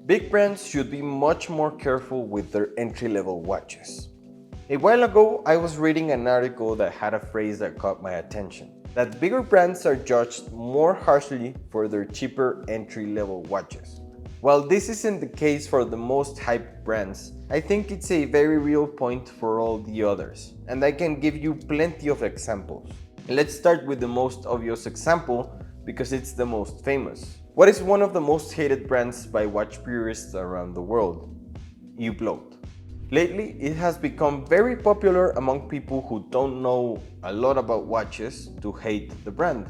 Big brands should be much more careful with their entry-level watches. A while ago, I was reading an article that had a phrase that caught my attention, that bigger brands are judged more harshly for their cheaper entry-level watches. While this isn't the case for the most hyped brands, I think it's a very real point for all the others, and I can give you plenty of examples. Let's start with the most obvious example because it's the most famous. What is one of the most hated brands by watch purists around the world? Hublot. Lately, it has become very popular among people who don't know a lot about watches to hate the brand.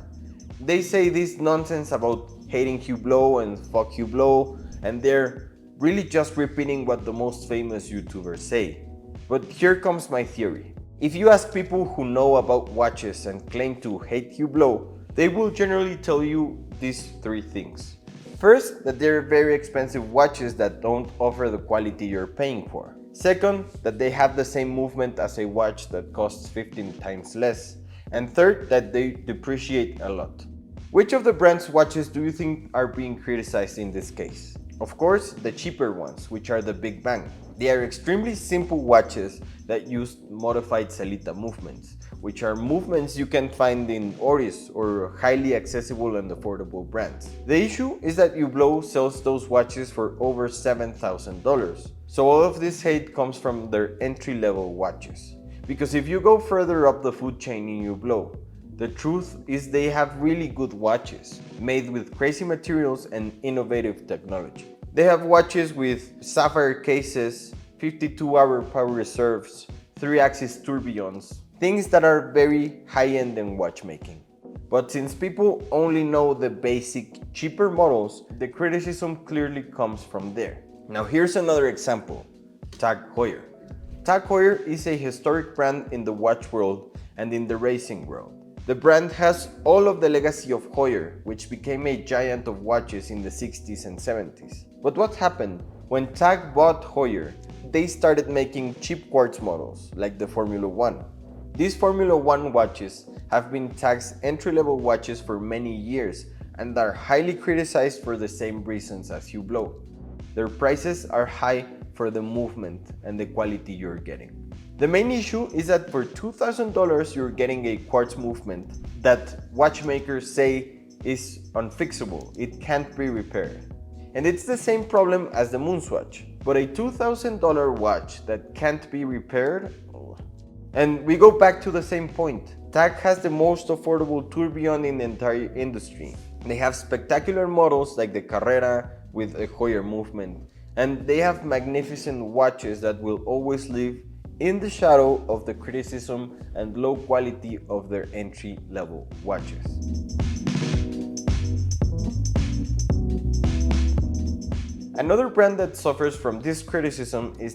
They say this nonsense about hating Hublot and fuck Hublot, and they're really just repeating what the most famous YouTubers say. But here comes my theory. If you ask people who know about watches and claim to hate Hublot, they will generally tell you these three things. First, that they're very expensive watches that don't offer the quality you're paying for. Second, that they have the same movement as a watch that costs 15 times less. And third, that they depreciate a lot. Which of the brand's watches do you think are being criticized in this case? Of course, the cheaper ones, which are the Big Bang. They are extremely simple watches that use modified Celita movements, which are movements you can find in Oris or highly accessible and affordable brands. The issue is that Hublot sells those watches for over $7,000. So all of this hate comes from their entry-level watches. Because if you go further up the food chain in Hublot, the truth is they have really good watches, made with crazy materials and innovative technology. They have watches with sapphire cases, 52-hour power reserves, 3-axis tourbillons, things that are very high-end in watchmaking. But since people only know the basic, cheaper models, the criticism clearly comes from there. Now here's another example, Tag Heuer. Tag Heuer is a historic brand in the watch world and in the racing world. The brand has all of the legacy of Heuer, which became a giant of watches in the 60s and 70s. But what happened? When Tag bought Heuer, they started making cheap quartz models, like the Formula 1. These Formula 1 watches have been Tag's entry-level watches for many years and are highly criticized for the same reasons as Hublot. Their prices are high for the movement and the quality you're getting. The main issue is that for $2,000 you're getting a quartz movement that watchmakers say is unfixable, it can't be repaired. And it's the same problem as the Moonswatch, but a $2,000 watch that can't be repaired? And we go back to the same point. Tag has the most affordable tourbillon in the entire industry. They have spectacular models like the Carrera with a Heuer movement, and they have magnificent watches that will always live in the shadow of the criticism and low quality of their entry-level watches. Another brand that suffers from this criticism is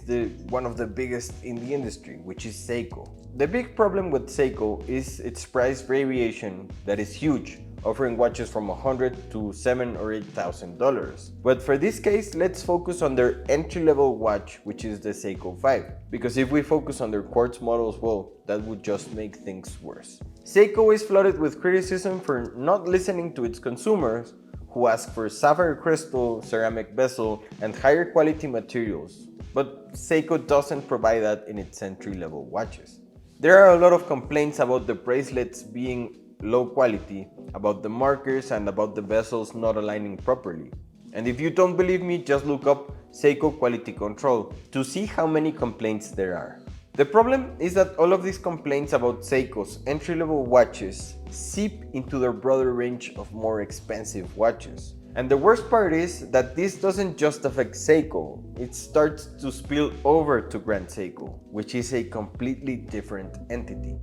one of the biggest in the industry, which is Seiko. The big problem with Seiko is its price variation that is huge, offering watches from $100 to $7,000 or $8,000. But for this case, let's focus on their entry-level watch, which is the Seiko 5. Because if we focus on their quartz models, well, that would just make things worse. Seiko is flooded with criticism for not listening to its consumers, who ask for sapphire crystal, ceramic bezel, and higher quality materials. But Seiko doesn't provide that in its entry-level watches. There are a lot of complaints about the bracelets being low quality, about the markers, and about the bezels not aligning properly. And if you don't believe me, just look up Seiko quality control to see how many complaints there are. The problem is that all of these complaints about Seiko's entry-level watches seep into their broader range of more expensive watches. And the worst part is that this doesn't just affect Seiko, it starts to spill over to Grand Seiko, which is a completely different entity.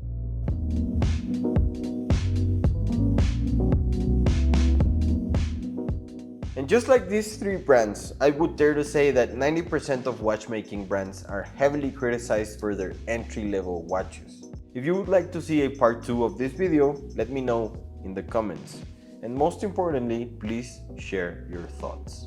And just like these three brands, I would dare to say that 90% of watchmaking brands are heavily criticized for their entry-level watches. If you would like to see a part 2 of this video, let me know in the comments. And most importantly, please share your thoughts.